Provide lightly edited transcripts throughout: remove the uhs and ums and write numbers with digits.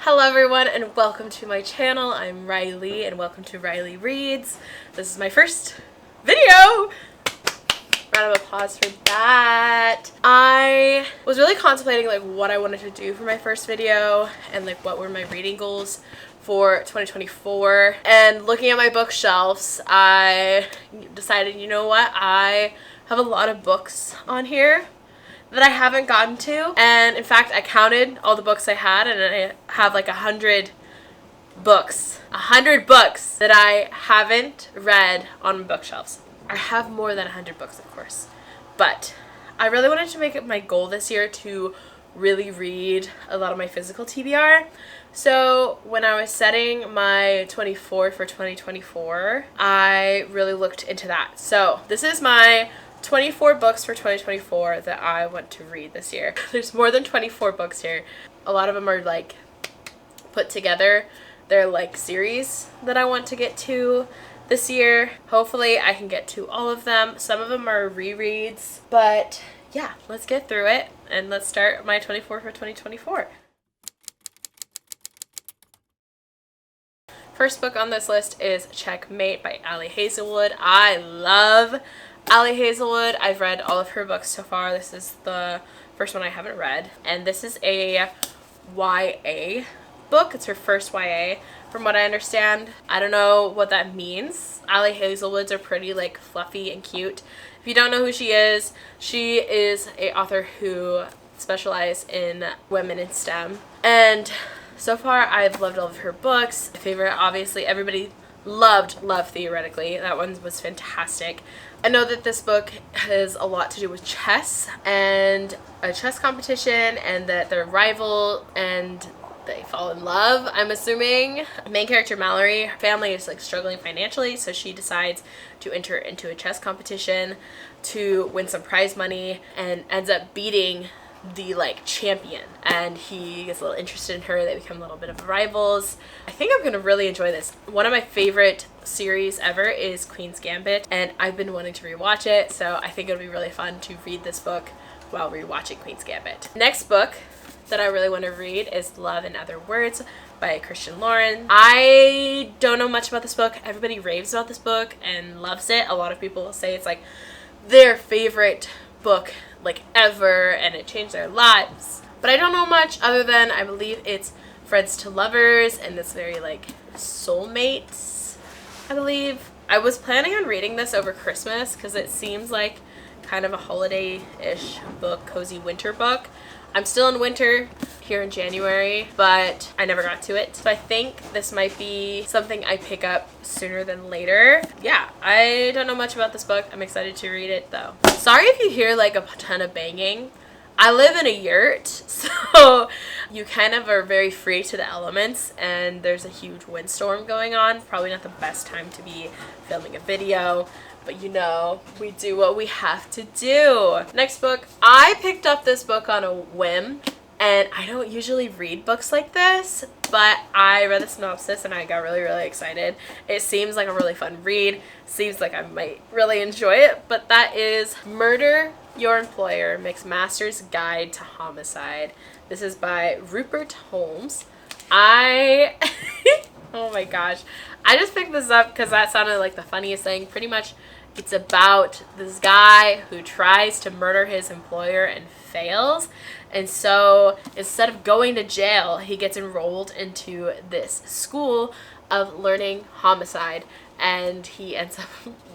Hello everyone and welcome to my channel. I'm Rilley and welcome to Rilley Reads. This is my first video. Round of applause for that. I was really contemplating what I wanted to do for my first video and what were my reading goals for 2024. And looking at my bookshelves, I decided, you know what, I have a lot of books on here that I haven't gotten to, and in fact I counted all the books I had and I have 100 books that I haven't read on my bookshelves. I have more than 100 books, of course, but I really wanted to make it my goal this year to really read a lot of my physical TBR. So when I was setting my 24 for 2024, I really looked into that. So this is my 24 books for 2024 that I want to read this year. There's more than 24 books here. A lot of them are put together. They're series that I want to get to this year. Hopefully I can get to all of them. Some of them are rereads, but yeah, let's get through it and let's start my 24 for 2024. First book on this list is Checkmate by Ali Hazelwood. I love Ali Hazelwood. I've read all of her books so far. This is the first one I haven't read, and this is a YA book. It's her first YA from what I understand. I don't know what that means. Ali Hazelwoods are pretty fluffy and cute. If you don't know who she is a author who specializes in women in STEM, and so far I've loved all of her books. My favorite, obviously, everybody loved Love Theoretically. That one was fantastic. I know that this book has a lot to do with chess and a chess competition, and that they're rival and they fall in love, I'm assuming. Main character Mallory, her family is struggling financially, so she decides to enter into a chess competition to win some prize money and ends up beating the champion, and he gets a little interested in her. They become a little bit of rivals. I think I'm gonna really enjoy this. One of my favorite series ever is Queen's Gambit, and I've been wanting to rewatch it, so I think it'll be really fun to read this book while rewatching Queen's Gambit. Next book that I really want to read is Love and Other Words by Christian Lauren. I don't know much about this book. Everybody raves about this book and loves it. A lot of people say it's their favorite book ever, and it changed their lives. But I don't know much other than I believe it's friends to lovers, and it's very soulmates, I believe. I was planning on reading this over Christmas because it seems like kind of a holiday-ish book, cozy winter book. I'm still in winter here in January, but I never got to it. So I think this might be something I pick up sooner than later. Yeah, I don't know much about this book. I'm excited to read it though. Sorry if you hear a ton of banging. I live in a yurt, so you kind of are very free to the elements, and there's a huge windstorm going on. Probably not the best time to be filming a video, but we do what we have to do. Next book. I picked up this book on a whim, and I don't usually read books like this, but I read the synopsis and I got really, really excited. It seems like a really fun read. Seems like I might really enjoy it, but that is Murder Your Employer, McMaster's Guide to Homicide. This is by Rupert Holmes. Oh my gosh. I just picked this up because that sounded like the funniest thing. Pretty much it's about this guy who tries to murder his employer and fails. And so instead of going to jail, he gets enrolled into this school of learning homicide. And he ends up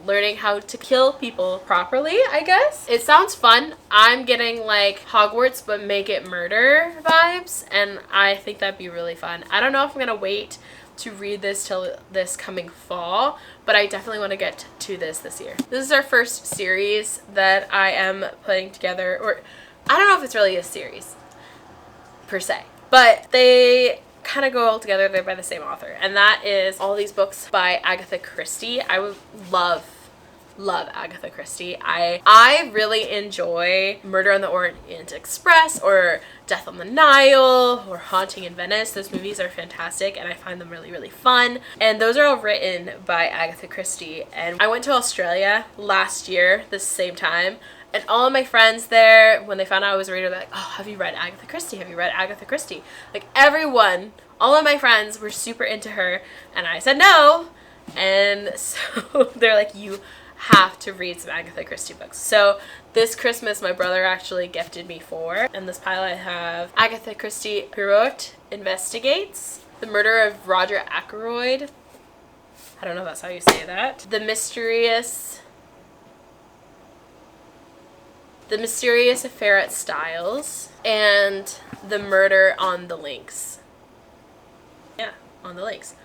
learning how to kill people properly, I guess. It sounds fun. I'm getting Hogwarts but make it murder vibes, and I think that'd be really fun. I don't know if I'm gonna wait to read this till this coming fall, but I definitely want to get to this year. This is our first series that I am putting together, or I don't know if it's really a series per se, but they kind of go all together. They're by the same author, and that is all these books by Agatha Christie. I would love Agatha Christie. I really enjoy Murder on the Orient Express or Death on the Nile or Haunting in Venice. Those movies are fantastic and I find them really, really fun. And those are all written by Agatha Christie. And I went to Australia last year, the same time, And all of my friends there, when they found out I was a reader, they're like, oh, have you read Agatha Christie? Have you read Agatha Christie? Like, everyone all of my friends were super into her, and I said no. And so they're like, you have to read some Agatha Christie books. So this Christmas, my brother actually gifted me 4. In this pile I have Agatha Christie Poirot Investigates, The Murder of Roger Ackroyd. I don't know if that's how you say that. The Mysterious Affair at Styles, and The Murder on the Links. Yeah, on the Links.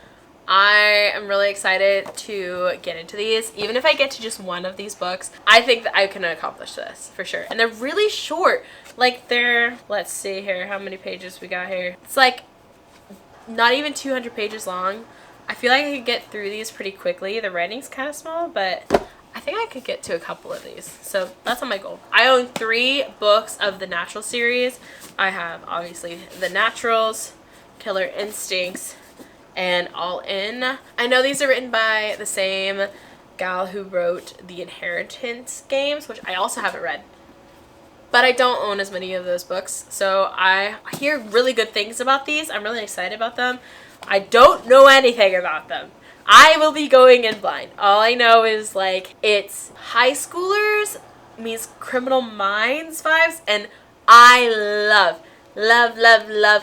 I am really excited to get into these. Even if I get to just one of these books, I think that I can accomplish this for sure. And they're really short. Like they're, let's see here, how many pages we got here. It's like not even 200 pages long. I feel like I could get through these pretty quickly. The writing's kind of small, but I think I could get to a couple of these. So that's on my goal. I own 3 books of the Natural series. I have obviously The Naturals, Killer Instincts, and All In. I know these are written by the same gal who wrote the Inheritance games, which I also haven't read. But I don't own as many of those books, so I hear really good things about these. I'm really excited about them. I don't know anything about them. I will be going in blind. All I know is like it's high schoolers meets Criminal Minds vibes, and I love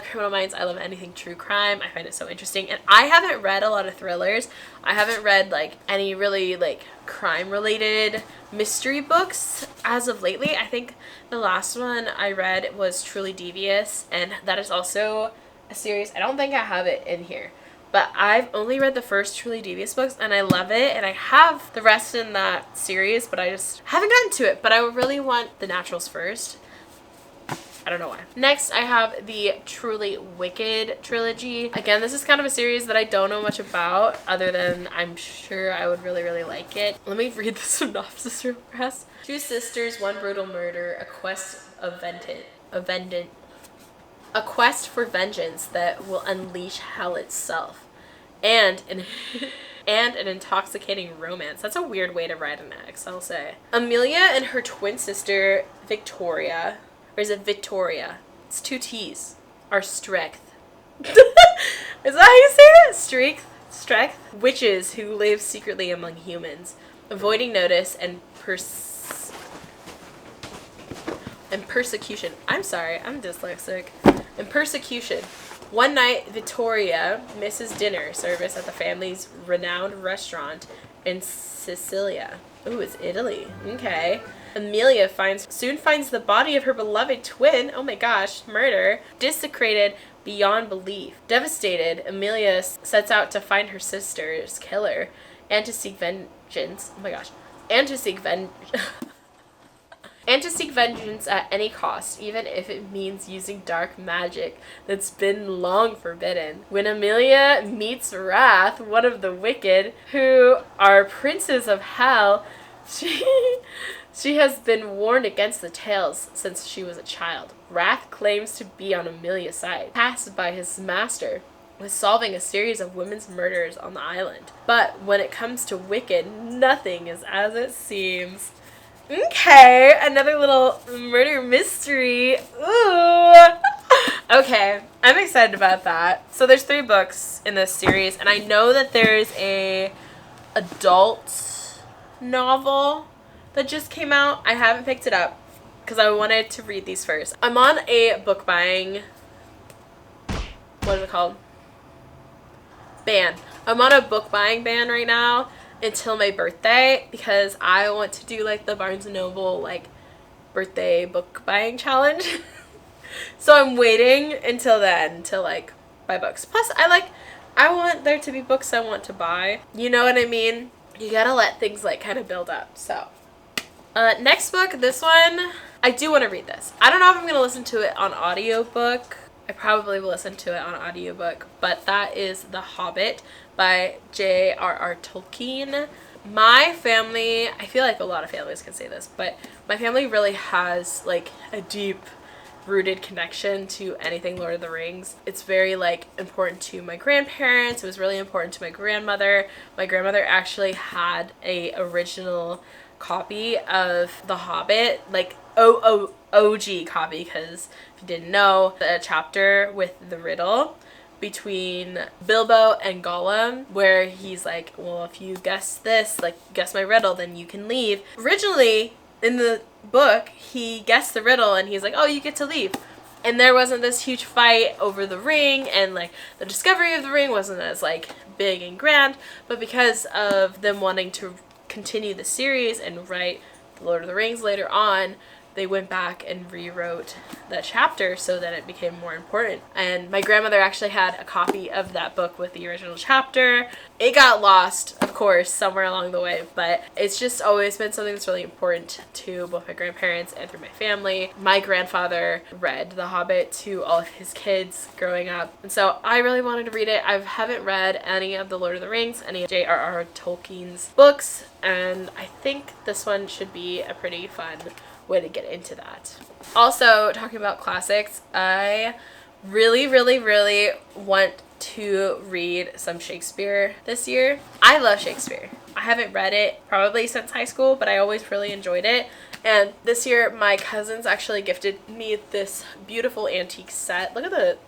Criminal Minds. I love anything true crime. I find it so interesting. And I haven't read a lot of thrillers. I haven't read like any really like crime related mystery books as of lately. I think the last one I read was Truly Devious, and that is also a series. I don't think I have it in here, but I've only read the first Truly Devious books and I love it, and I have the rest in that series, but I just haven't gotten to it. But I really want The Naturals first. I don't know why. Next, I have the Truly Wicked trilogy. Again, this is kind of a series that I don't know much about, other than I'm sure I would really like it. Let me read the synopsis real fast. 2 sisters, 1 brutal murder, a quest for vengeance that will unleash hell itself, and an intoxicating romance. That's a weird way to write an X, I'll say. Amelia and her twin sister Victoria, or is it Victoria? It's 2 T's. Are strength. Is that how you say that? Strength. Witches who live secretly among humans, avoiding notice and persecution. I'm sorry, I'm dyslexic. And persecution. One night, Victoria misses dinner service at the family's renowned restaurant in Sicilia. Ooh, it's Italy. Okay. Amelia soon finds the body of her beloved twin. Oh my gosh, murder. Desecrated beyond belief. Devastated, Amelia sets out to find her sister's killer and to seek vengeance. Oh my gosh. And to seek vengeance at any cost, even if it means using dark magic that's been long forbidden. When Amelia meets Wrath, one of the wicked, who are princes of hell, she has been warned against the tales since she was a child. Wrath claims to be on Amelia's side, tasked by his master with solving a series of women's murders on the island. But when it comes to Wicked, nothing is as it seems. Okay, another little murder mystery. Ooh. Okay, I'm excited about that. So there's 3 books in this series, and I know that there's a adult novel that just came out. I haven't picked it up because I wanted to read these first. I'm on a book buying, what is it called? Ban. I'm on a book buying ban right now until my birthday, because I want to do like the Barnes & Noble like birthday book buying challenge. So I'm waiting until then to like buy books. Plus I want there to be books I want to buy. You know what I mean? You gotta let things like kind of build up. So next book, this one, I do want to read this. I don't know if I'm gonna listen to it on audiobook. I probably will listen to it on audiobook, but that is The Hobbit by J.R.R. Tolkien. My family, I feel like a lot of families can say this, but my family really has like a deep rooted connection to anything Lord of the Rings. It's very like important to my grandparents. It was really important to my grandmother. My grandmother actually had a original copy of The Hobbit, like OG copy, because if you didn't know, the chapter with the riddle between Bilbo and Gollum, where he's like, well, if you guess this, like, guess my riddle, then you can leave. Originally, in the book, he guessed the riddle and he's like, oh, you get to leave. And there wasn't this huge fight over the ring, and like the discovery of the ring wasn't as like big and grand, but because of them wanting to continue the series and write The Lord of the Rings later on, they went back and rewrote that chapter so that it became more important. And my grandmother actually had a copy of that book with the original chapter. It got lost, of course, somewhere along the way, but it's just always been something that's really important to both my grandparents and through my family. My grandfather read The Hobbit to all of his kids growing up, and so I really wanted to read it. I haven't read any of The Lord of the Rings, any of J.R.R. Tolkien's books, and I think this one should be a pretty fun way to get into that. Also, talking about classics, I really want to read some Shakespeare this year. I love Shakespeare. I haven't read it probably since high school, but I always really enjoyed it. And this year, my cousins actually gifted me this beautiful antique set. Look at the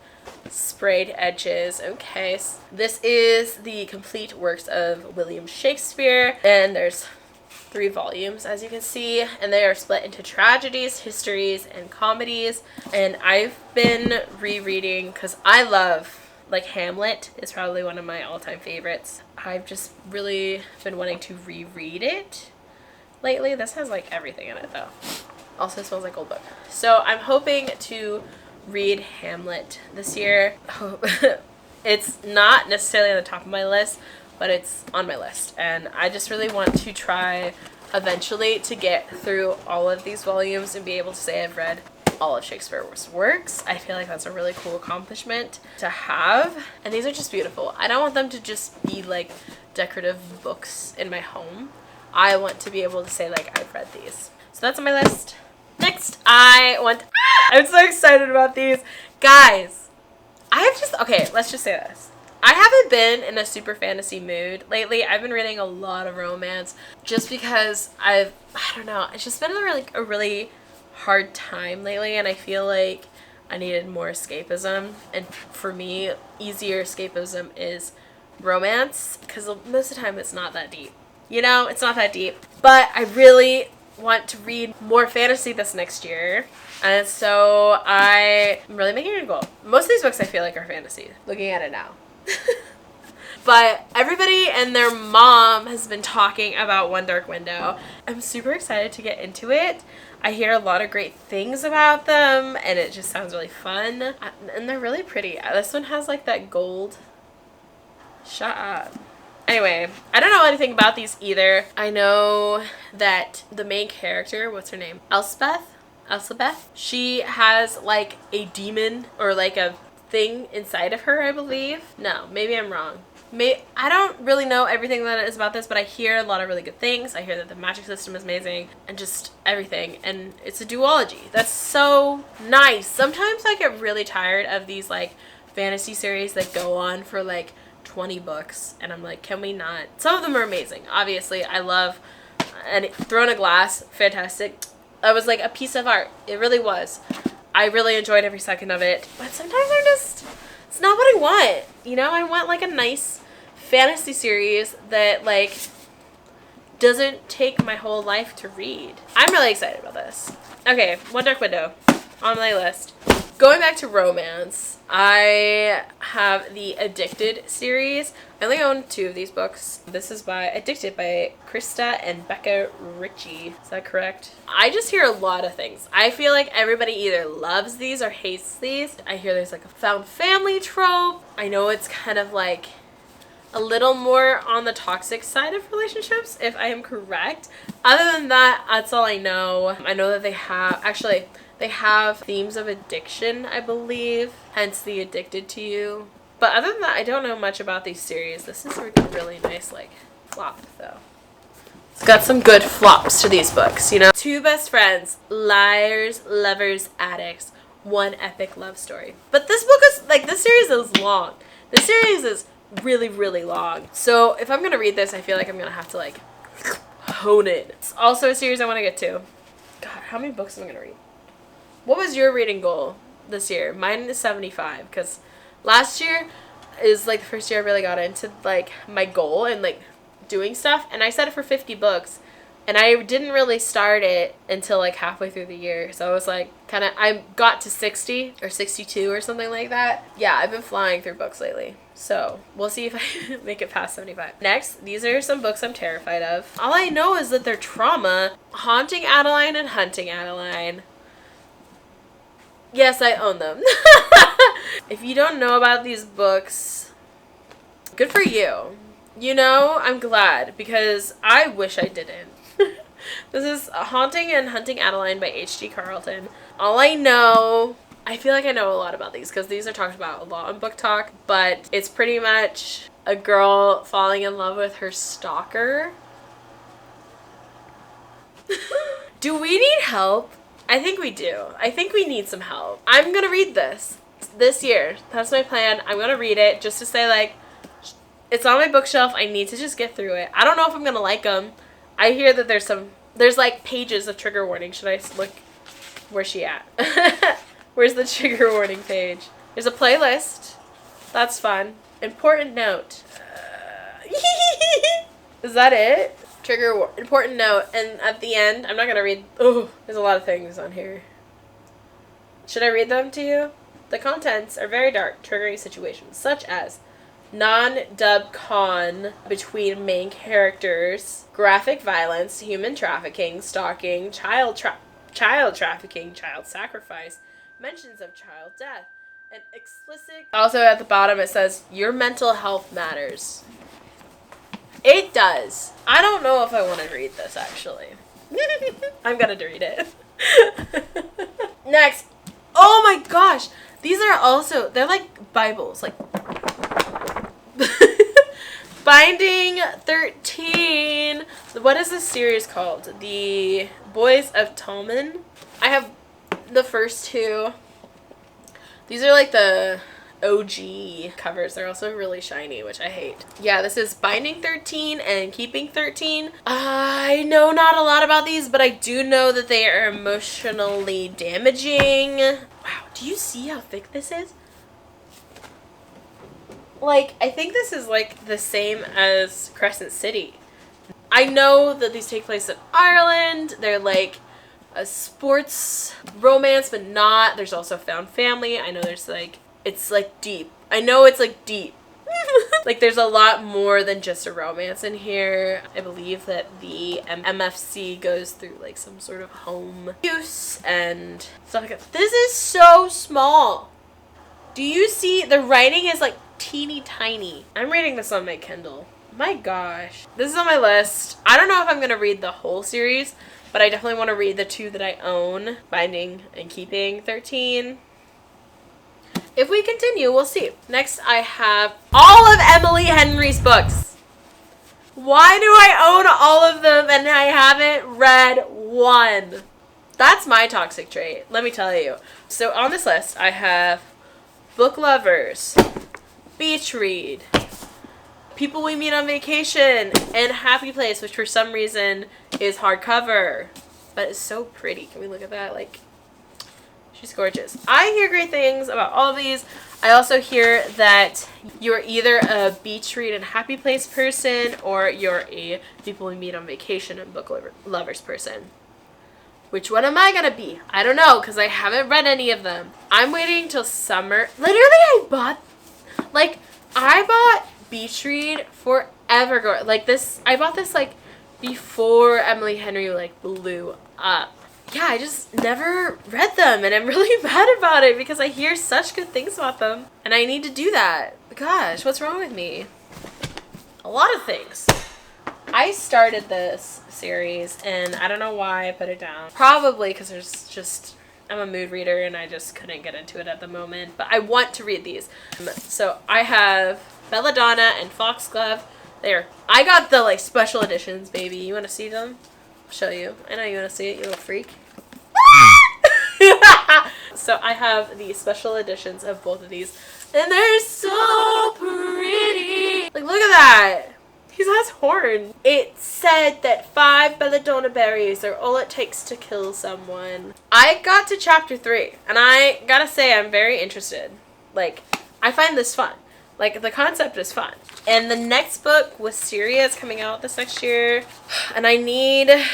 sprayed edges. Okay, so this is the complete works of William Shakespeare, and there's 3 volumes, as you can see, and they are split into tragedies, histories, and comedies. And I've been rereading because I love, like, Hamlet is probably one of my all-time favorites. I've just really been wanting to reread it lately. This has like everything in it though. Also smells like old book. So I'm hoping to read Hamlet this year. It's not necessarily on the top of my list, but it's on my list, and I just really want to try eventually to get through all of these volumes and be able to say I've read all of Shakespeare's works. I feel like that's a really cool accomplishment to have, and these are just beautiful. I don't want them to just be like decorative books in my home. I want to be able to say like I've read these. So that's on my list. Next, I'm so excited about these. Guys, okay, let's just say this. I haven't been in a super fantasy mood lately. I've been reading a lot of romance just because I don't know, it's just been a really hard time lately, and I feel like I needed more escapism. And for me, easier escapism is romance, because most of the time it's not that deep. You know, it's not that deep. But I really want to read more fantasy this next year, and so I'm really making it a goal. Most of these books I feel like are fantasy, looking at it now. But everybody and their mom has been talking about One Dark Window. I'm super excited to get into it. I hear a lot of great things about them, and it just sounds really fun. And they're really pretty. This one has like that gold. Shut up. Anyway, I don't know anything about these either. I know that the main character, what's her name? Elspeth? She has like a demon or like a thing inside of her, I believe. No, maybe I'm wrong. I don't really know everything that is about this, but I hear a lot of really good things. I hear that the magic system is amazing and just everything, and it's a duology. That's so nice. Sometimes I get really tired of these like fantasy series that go on for like 20 books, and I'm like, can we not? Some of them are amazing. Obviously, I love and Throne of Glass, fantastic. That was like a piece of art. It really was. I really enjoyed every second of it, but sometimes it's not what I want. You know, I want like a nice fantasy series that like doesn't take my whole life to read. I'm really excited about this. Okay, One Dark Window on my list. Going back to romance, I have the Addicted series. I only own 2 of these books. This is by Addicted by Krista and Becca Ritchie. Is that correct? I just hear a lot of things. I feel like everybody either loves these or hates these. I hear there's like a found family trope. I know it's kind of like a little more on the toxic side of relationships, if I am correct. Other than that, that's all I know. I know that they have themes of addiction, I believe, hence the Addicted to You. But other than that, I don't know much about these series. This is a really nice, like, flop, though. It's got some good flops to these books, you know? 2 best friends, liars, lovers, addicts, one epic love story. But this book is, like, this series is long. This series is really long. So if I'm going to read this, I feel like I'm going to have to, like, hone it. It's also a series I want to get to. God, how many books am I going to read? What was your reading goal this year? Mine is 75, because last year is like the first year I really got into like my goal and like doing stuff, and I set it for 50 books, and I didn't really start it until like halfway through the year. So I was like I got to 60 or 62 or something like that. Yeah, I've been flying through books lately. So we'll see if I make it past 75. Next, these are some books I'm terrified of. All I know is that they're trauma. Haunting Adeline and Hunting Adeline. Yes, I own them. If you don't know about these books, good for you. You know, I'm glad, because I wish I didn't. This is Haunting and Hunting Adeline by H.G. Carlton. All I know, I feel like I know a lot about these because these are talked about a lot on Book Talk, but it's pretty much a girl falling in love with her stalker. Do we need help? I think we do. I think we need some help. I'm gonna read this year. That's my plan. I'm gonna read it just to say, like, it's on my bookshelf. I need to just get through it. I don't know if I'm gonna like them. I hear that there's like pages of trigger warning. Should I look? Where's she at? Where's the trigger warning page? There's a playlist. That's fun. Important note. Is that it? Important note. And at the end, I'm not gonna read. Oh, there's a lot of things on here. Should I read them to you? The contents are very dark, triggering situations such as non-dub con between main characters, graphic violence, human trafficking, stalking, child trafficking, child sacrifice, mentions of child death, and explicit. Also at the bottom it says, your mental health matters. It does. I don't know if I want to read this, actually. I'm gonna read it. Next. Oh my gosh. These are also, they're like Bibles, like Binding 13. What is this series called? The Boys of Tolman. I have the first two. These are like the OG covers. They're also really shiny, which I hate. Yeah, this is Binding 13 and Keeping 13. I know not a lot about these, but I do know that they are emotionally damaging. Wow, do you see how thick this is? Like, I think this is like the same as Crescent City. I know that these take place in Ireland. They're like a sports romance, but not. There's also found family. I know there's like, it's like deep. I know it's like deep. Like there's a lot more than just a romance in here. I believe that the MFC goes through like some sort of home use and stuff like that. This is so small. Do you see? The writing is like teeny tiny. I'm reading this on my Kindle. My gosh. This is on my list. I don't know if I'm going to read the whole series, but I definitely want to read the two that I own. Binding and Keeping 13. If we continue, we'll see. Next, I have all of Emily Henry's books. Why do I own all of them and I haven't read one? That's my toxic trait, let me tell you. So on this list, I have Book Lovers, Beach Read, People We Meet on Vacation, and Happy Place, which for some reason is hardcover. But it's so pretty. Can we look at that? Like, she's gorgeous. I hear great things about all of these. I also hear that you're either a Beach Read and Happy Place person, or you're a People We Meet on Vacation and Book Lovers person. Which one am I gonna be? I don't know, because I haven't read any of them. I'm waiting till summer. Literally, I bought Beach Read forever ago. Like this, I bought this like before Emily Henry like blew up. Yeah, I just never read them, and I'm really mad about it because I hear such good things about them, and I need to do that. Gosh, what's wrong with me? A lot of things. I started this series, and I don't know why I put it down. Probably because I'm a mood reader, and I just couldn't get into it at the moment, but I want to read these. So I have Belladonna and Foxglove. I got the like special editions, baby. You want to see them? I'll show you. I know you want to see it, you little freak. So I have the special editions of both of these, and they're so pretty. Like, look at that. He has horn. It said that 5 belladonna berries are all it takes to kill someone. I got to chapter 3, and I gotta say I'm very interested. Like, I find this fun. Like, the concept is fun. And the next book, Wisteria, is coming out this next year. And I need to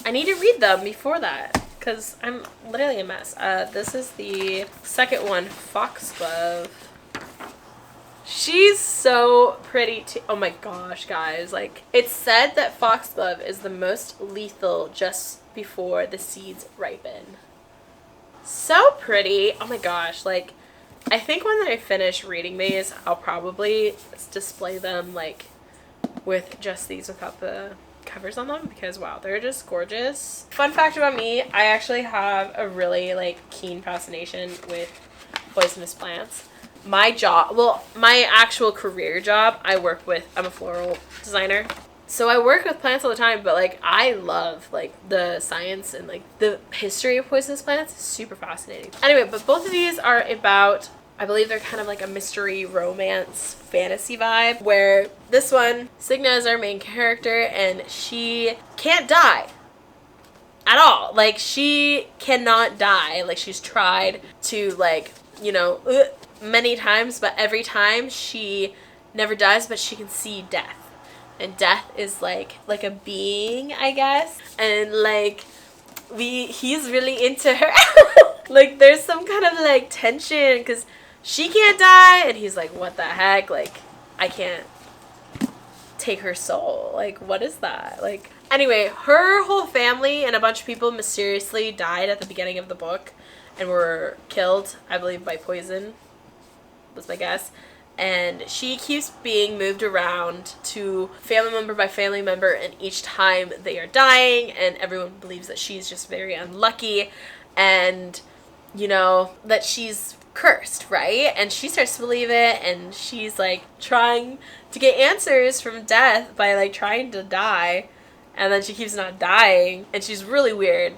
read them before that, because I'm literally a mess. This is the second one, Foxglove. She's so pretty too. Oh my gosh, guys. Like, it's said that Foxglove is the most lethal just before the seeds ripen. So pretty. Oh my gosh. Like, I think when I finish reading these, I'll probably display them, like, with just these without the covers on them, because wow, they're just gorgeous. Fun fact about me, I actually have a really, like, keen fascination with poisonous plants. My job, well, my actual career job, I'm a floral designer. So I work with plants all the time, but, like, I love, like, the science and, like, the history of poisonous plants. It's super fascinating. Anyway, but both of these are about, I believe they're kind of like a mystery romance fantasy vibe, where this one, Signa is our main character, and she can't die at all. Like, she cannot die. Like, she's tried to, like, you know, many times, but every time she never dies, but she can see death. And death is like a being, I guess. And, like, he's really into her. Like, there's some kind of, like, tension, because she can't die, and he's like, what the heck? Like, I can't take her soul. Like, what is that? Like, anyway, her whole family and a bunch of people mysteriously died at the beginning of the book and were killed, I believe, by poison, was my guess. And she keeps being moved around to family member by family member, and each time they are dying, and everyone believes that she's just very unlucky, and, you know, that she's cursed, right? And she starts to believe it, and she's, like, trying to get answers from death by, like, trying to die, and then she keeps not dying, and she's really weird.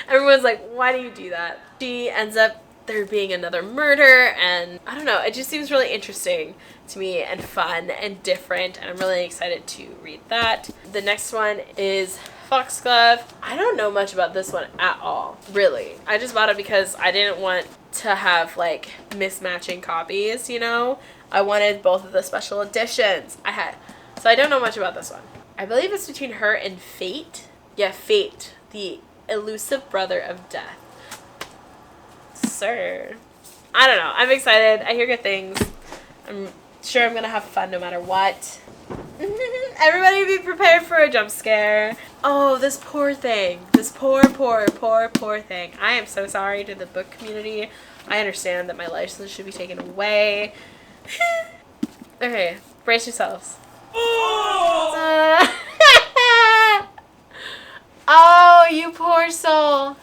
Everyone's like, why do you do that? She ends up there being another murder, and I don't know, it just seems really interesting to me and fun and different, and I'm really excited to read that. The next one is Foxglove. I don't know much about this one at all, really. I just bought it because I didn't want to have, like, mismatching copies, you know? I wanted both of the special editions I had. So I don't know much about this one. I believe it's between her and Fate. Yeah, Fate, the elusive brother of death. Sir. I don't know. I'm excited. I hear good things. I'm sure I'm gonna have fun no matter what. Everybody be prepared for a jump scare. Oh, this poor thing. This poor thing. I am so sorry to the book community. I understand that my license should be taken away. Okay, brace yourselves. Oh, you poor soul.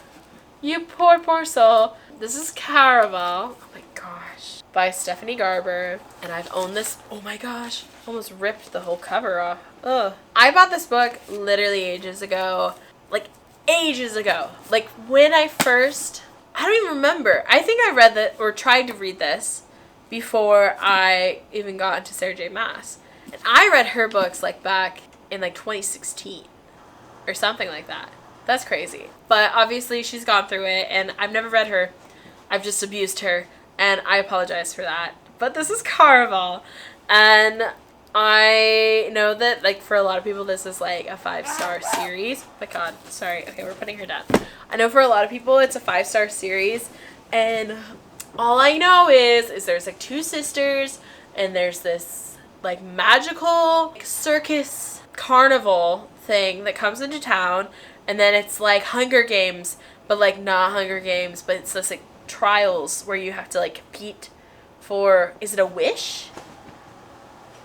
You poor soul. This is Caraval. Oh my gosh. By Stephanie Garber. And I've owned this. Oh my gosh. Almost ripped the whole cover off. Ugh. I bought this book literally ages ago. Like, ages ago. Like, when I first... I don't even remember. I think I read that, or tried to read this, before I even got into Sarah J. Maas. And I read her books, like, back in, like, 2016. Or something like that. That's crazy. But obviously she's gone through it, and I've never read her. I've just abused her, and I apologize for that. But this is Caraval, and I know that, like, for a lot of people this is, like, a 5-star series. Oh my god, sorry. Okay, we're putting her down. I know for a lot of people it's a 5-star series, and all I know is there's, like, 2 sisters, and there's this, like, magical circus carnival thing that comes into town, and then it's, like, Hunger Games, but, like, not Hunger Games, but it's this, like, trials where you have to, like, compete for, is it a wish?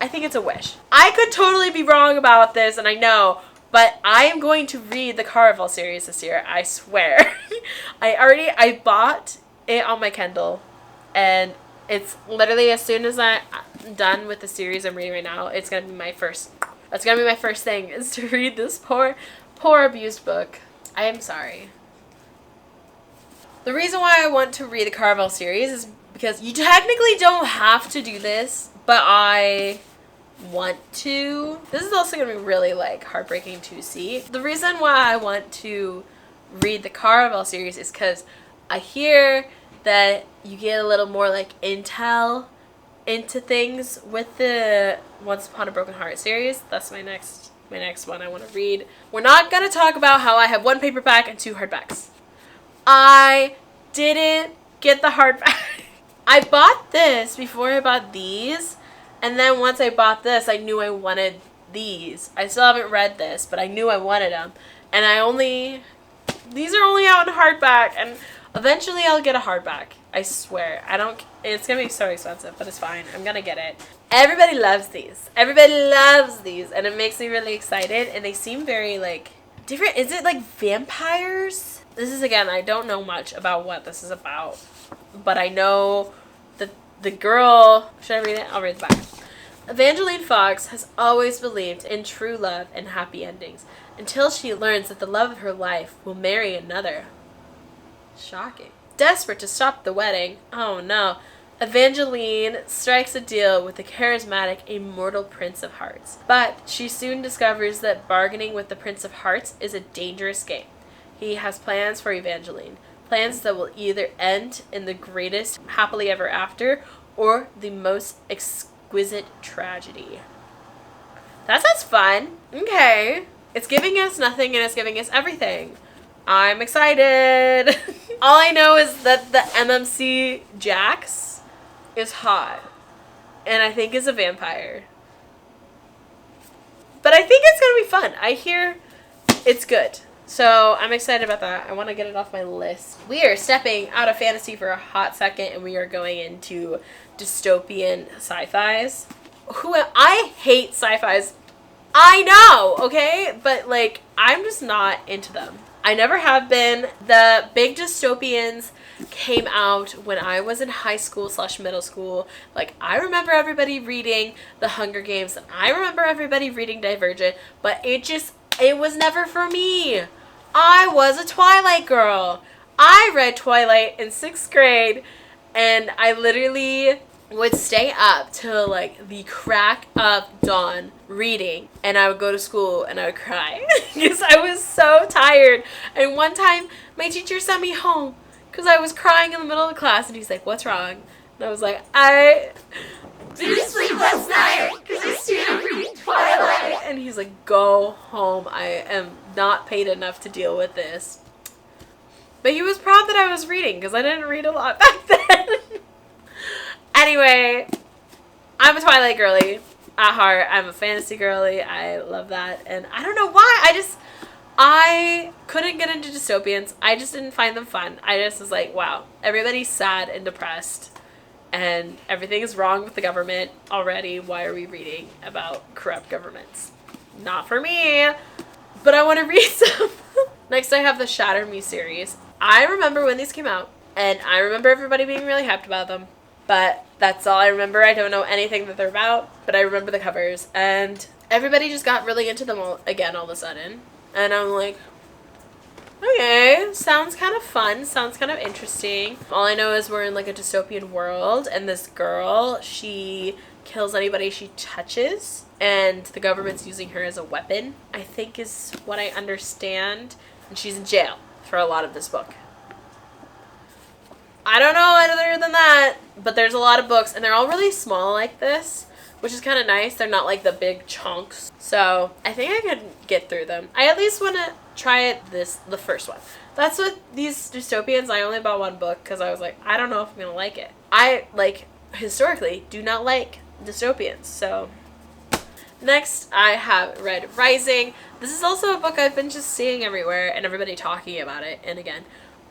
I think it's a wish. I could totally be wrong about this, and I know, but I am going to read the Carnival series this year, I swear. I bought it on my Kindle, and it's literally as soon as I'm done with the series I'm reading right now, it's gonna be my first, that's gonna be my first thing, is to read this poor abused book. I am sorry. The reason why I want to read the Carnival series is because you technically don't have to do this, but I want to. This is also going to be really, like, heartbreaking to see. The reason why I want to read the Carnival series is because I hear that you get a little more like intel into things with the Once Upon a Broken Heart series. That's my next one I want to read. We're not going to talk about how I have 1 paperback and 2 hardbacks. I didn't get the hardback. I bought this before I bought these, and then once I bought this, I knew I wanted these. I still haven't read this, but I knew I wanted them. And these are only out in hardback, and eventually I'll get a hardback. I swear. It's going to be so expensive, but it's fine. I'm going to get it. Everybody loves these. Everybody loves these, and it makes me really excited, and they seem very, like, different. Is it, like, vampires? This is, again, I don't know much about what this is about, but I know that the girl... Should I read it? I'll read the back. Evangeline Fox has always believed in true love and happy endings, until she learns that the love of her life will marry another. Shocking. Desperate to stop the wedding, oh no, Evangeline strikes a deal with the charismatic, immortal Prince of Hearts. But she soon discovers that bargaining with the Prince of Hearts is a dangerous game. He has plans for Evangeline, plans that will either end in the greatest happily ever after or the most exquisite tragedy. That sounds fun. Okay. It's giving us nothing and it's giving us everything. I'm excited. All I know is that the MMC Jax is hot. And I think is a vampire. But I think it's going to be fun. I hear it's good. So I'm excited about that. I want to get it off my list. We are stepping out of fantasy for a hot second and we are going into dystopian sci-fis. I hate sci-fis. I know, okay? But, like, I'm just not into them. I never have been. The big dystopians came out when I was in high school / middle school. Like, I remember everybody reading The Hunger Games. And I remember everybody reading Divergent. But it was never for me. I was a Twilight girl. I read Twilight in 6th grade. And I literally would stay up till like the crack of dawn reading, and I would go to school and I would cry because I was so tired. And one time my teacher sent me home because I was crying in the middle of the class, and he's like, "What's wrong?" And I was like, "I didn't sleep last night because I stayed up reading Twilight." And he's like, "Go home. I am not paid enough to deal with this." But he was proud that I was reading because I didn't read a lot back then. Anyway, I'm a Twilight girly at heart. I'm a fantasy girly. I love that. And I don't know why. I couldn't get into dystopians. I just didn't find them fun. I just was like, wow, everybody's sad and depressed. And everything is wrong with the government already. Why are we reading about corrupt governments? Not for me. But I want to read some. Next, I have the Shatter Me series. I remember when these came out. And I remember everybody being really hyped about them. But that's all I remember. I don't know anything that they're about, but I remember the covers. And everybody just got really into them all of a sudden. And I'm like, okay, sounds kind of fun. Sounds kind of interesting. All I know is we're in like a dystopian world, and this girl, she kills anybody she touches, and the government's using her as a weapon, I think is what I understand. And she's in jail for a lot of this book. I don't know other than that, but there's a lot of books, and they're all really small like this, which is kind of nice. They're not like the big chunks, so I think I could get through them. I at least want to try the first one. That's what these dystopians, I only bought one book because I was like, I don't know if I'm going to like it. I, like, historically do not like dystopians, so... Next, I have read Rising. This is also a book I've been just seeing everywhere and everybody talking about it, and again...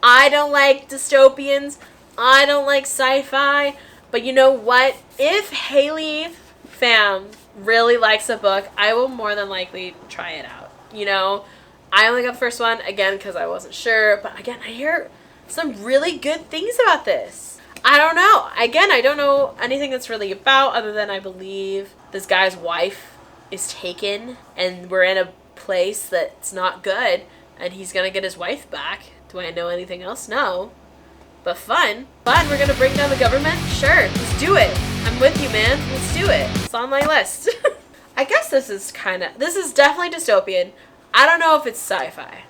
I don't like dystopians. I don't like sci-fi. But you know what? If Haley fam really likes a book, I will more than likely try it out. You know, I only got the first one, again, because I wasn't sure. But again, I hear some really good things about this. I don't know. Again, I don't know anything that's really about, other than I believe this guy's wife is taken. And we're in a place that's not good. And he's going to get his wife back. Do I know anything else? No. But fun. Fun, we're gonna bring down the government? Sure, let's do it. I'm with you, man. Let's do it. It's on my list. I guess this is definitely dystopian. I don't know if it's sci-fi.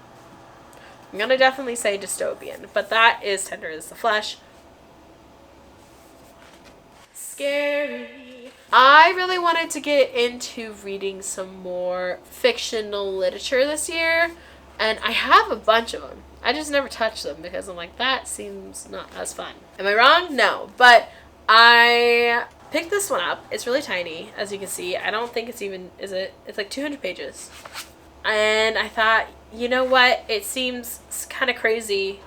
I'm gonna definitely say dystopian, but that is Tender as the Flesh. scary. I really wanted to get into reading some more fictional literature this year, and I have a bunch of them. I just never touch them because I'm like, that seems not as fun. Am I wrong? No. But I picked this one up. It's really tiny, as you can see. I don't think it's even, is it? It's like 200 pages. And I thought, you know what? It seems kind of crazy.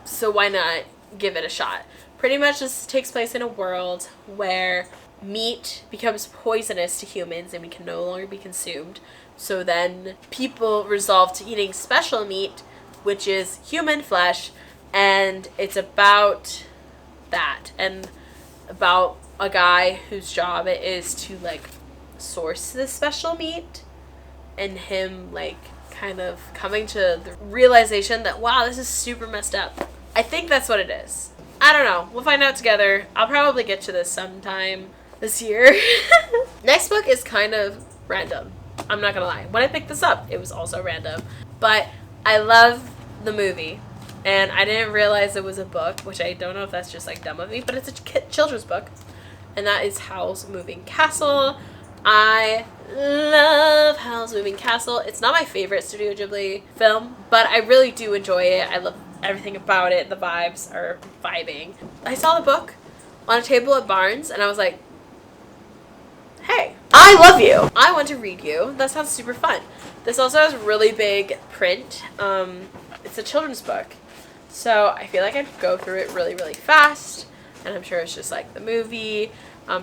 So why not give it a shot? Pretty much this takes place in a world where meat becomes poisonous to humans and we can no longer be consumed. So then people resolve to eating special meat, which is human flesh, and it's about that and about a guy whose job it is to like source this special meat, and him like kind of coming to the realization that, wow, this is super messed up. I think that's what it is. I don't know. We'll find out together. I'll probably get to this sometime this year. Next book is kind of random. I'm not gonna lie. When I picked this up, it was also random. But I love the movie. And I didn't realize it was a book, which I don't know if that's just like dumb of me, but it's a children's book. And that is Howl's Moving Castle. I love Howl's Moving Castle. It's not my favorite Studio Ghibli film, but I really do enjoy it. I love everything about it. The vibes are vibing. I saw the book on a table at Barnes, and I was like, hey, I love you. I want to read you. That sounds super fun. This also has really big print. It's a children's book, so I feel like I'd go through it really, really fast, and I'm sure it's just like the movie.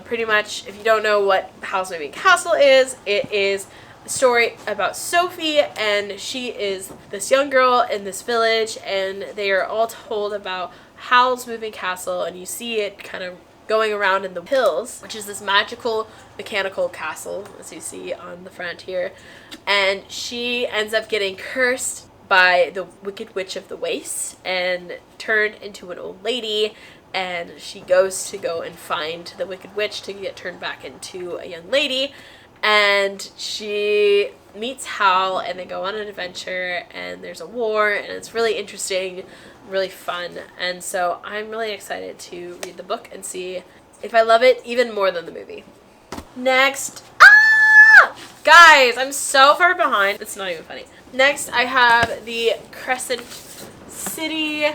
Pretty much, if you don't know what Howl's Moving Castle is, it is a story about Sophie, and she is this young girl in this village, and they are all told about Howl's Moving Castle, and you see it kind of going around in the hills, which is this magical mechanical castle, as you see on the front here. And she ends up getting cursed by the Wicked Witch of the Waste and turned into an old lady, and she goes to go and find the Wicked Witch to get turned back into a young lady, and she meets Howl, and they go on an adventure, and there's a war, and it's really interesting, really fun, and so I'm really excited to read the book and see if I love it even more than the movie. Next, guys, I'm so far behind, it's not even funny. Next, I have the Crescent City.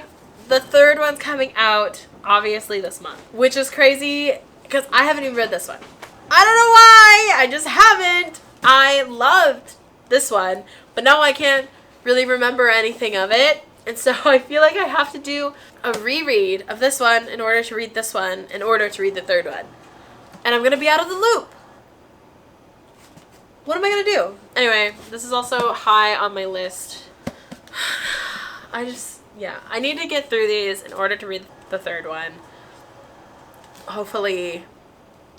The third one's coming out, obviously, this month, which is crazy because I haven't even read this one. I don't know why, I just haven't. I loved this one, but now I can't really remember anything of it. And so I feel like I have to do a reread of this one in order to read this one, in order to read the third one. And I'm going to be out of the loop. What am I going to do? Anyway, this is also high on my list. I need to get through these in order to read the third one. Hopefully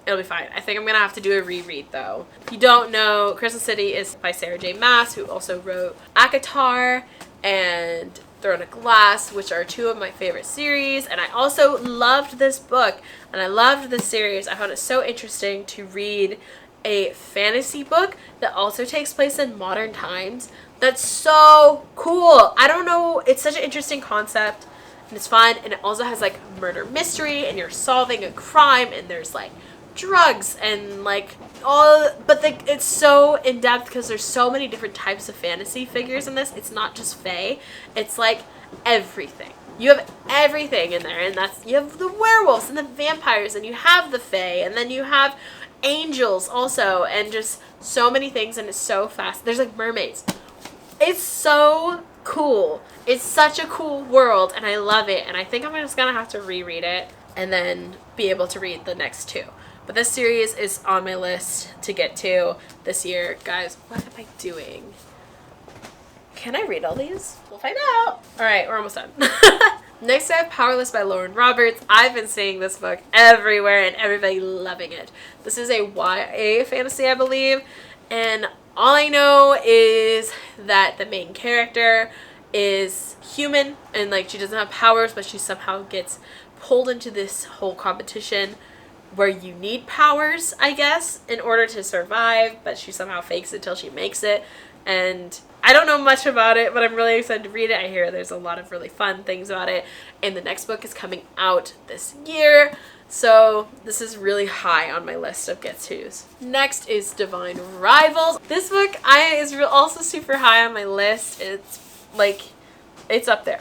it'll be fine. I think I'm going to have to do a reread though. If you don't know, Crescent City is by Sarah J. Maas, who also wrote Agatha and Throne of Glass, which are two of my favorite series. And I also loved this book and I loved this series. I found it so interesting to read a fantasy book that also takes place in modern times. That's so cool. I don't know. It's such an interesting concept and it's fun. And it also has like murder mystery and you're solving a crime and there's like drugs and like all, but it's so in depth because there's so many different types of fantasy figures in this. It's not just fae. It's like everything. You have everything in there, and you have the werewolves and the vampires, and you have the fae, and then you have angels also, and just so many things, and it's so fast. There's like mermaids. It's so cool. It's such a cool world, and I love it, and I think I'm just gonna have to reread it and then be able to read the next two. But this series is on my list to get to this year. Guys, what am I doing? Can I read all these? We'll find out. All right, we're almost done. Next, I have Powerless by Lauren Roberts. I've been seeing this book everywhere and everybody loving it. This is a YA fantasy, I believe. And all I know is that the main character is human and like she doesn't have powers, but she somehow gets pulled into this whole competition where you need powers, I guess, in order to survive, but she somehow fakes it till she makes it. And I don't know much about it, but I'm really excited to read it. I hear there's a lot of really fun things about it. And the next book is coming out this year. So this is really high on my list of get-tos. Next is Divine Rivals. This book is also super high on my list. It's like, it's up there.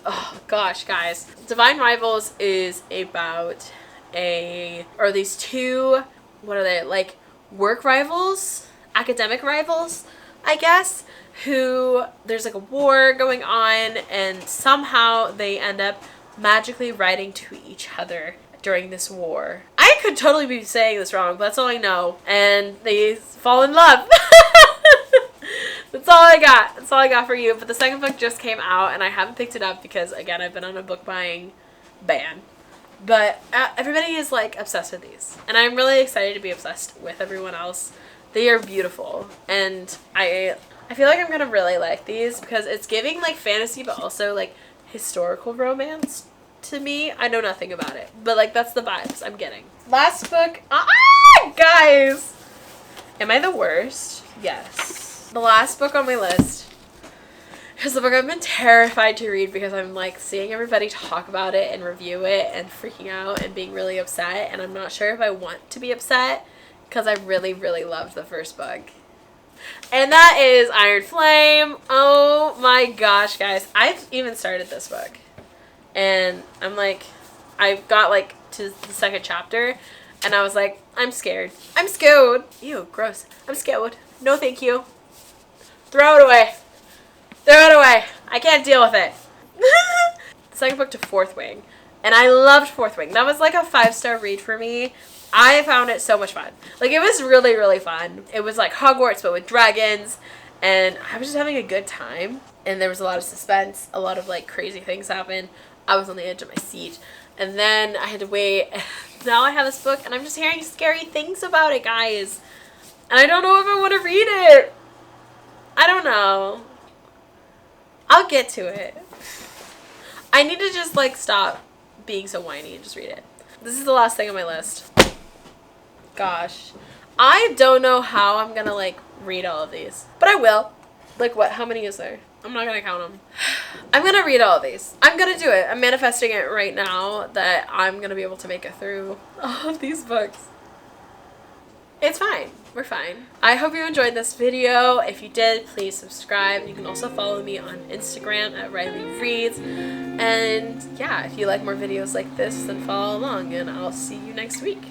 Oh gosh, guys. Divine Rivals is about these two, what are they, like work rivals? Academic rivals, I guess, who there's like a war going on and somehow they end up magically writing to each other during this war. I could totally be saying this wrong, but that's all I know. And they fall in love. That's all I got. That's all I got for you. But the second book just came out and I haven't picked it up because, again, I've been on a book buying ban. But everybody is like obsessed with these. And I'm really excited to be obsessed with everyone else. They are beautiful. And I feel like I'm going to really like these because it's giving like fantasy but also like historical romance to me. I know nothing about it. But like that's the vibes I'm getting. Last book. Guys! Am I the worst? Yes. The last book on my list is the book I've been terrified to read because I'm like seeing everybody talk about it and review it and freaking out and being really upset, and I'm not sure if I want to be upset because I really, really loved the first book. And that is Iron Flame. Oh my gosh, guys. I've even started this book. And I'm like, I got like to the second chapter and I was like, I'm scared. I'm scared. Ew, gross. I'm scared. No thank you. Throw it away. Throw it away. I can't deal with it. The second book to Fourth Wing. And I loved Fourth Wing. That was like a 5-star read for me. I found it so much fun. Like, it was really, really fun. It was like Hogwarts, but with dragons. And I was just having a good time. And there was a lot of suspense. A lot of, like, crazy things happened. I was on the edge of my seat. And then I had to wait. Now I have this book, and I'm just hearing scary things about it, guys. And I don't know if I want to read it. I don't know. I'll get to it. I need to just, like, stop being so whiny and just read it. This is the last thing on my list. Gosh. I don't know how I'm gonna, like, read all of these. But I will. Like, what? How many is there? I'm not gonna count them. I'm gonna read all of these. I'm gonna do it. I'm manifesting it right now that I'm gonna be able to make it through all of these books. It's fine. We're fine. I hope you enjoyed this video. If you did, please subscribe. You can also follow me on Instagram at Rilley Reads. And yeah, if you like more videos like this, then follow along and I'll see you next week.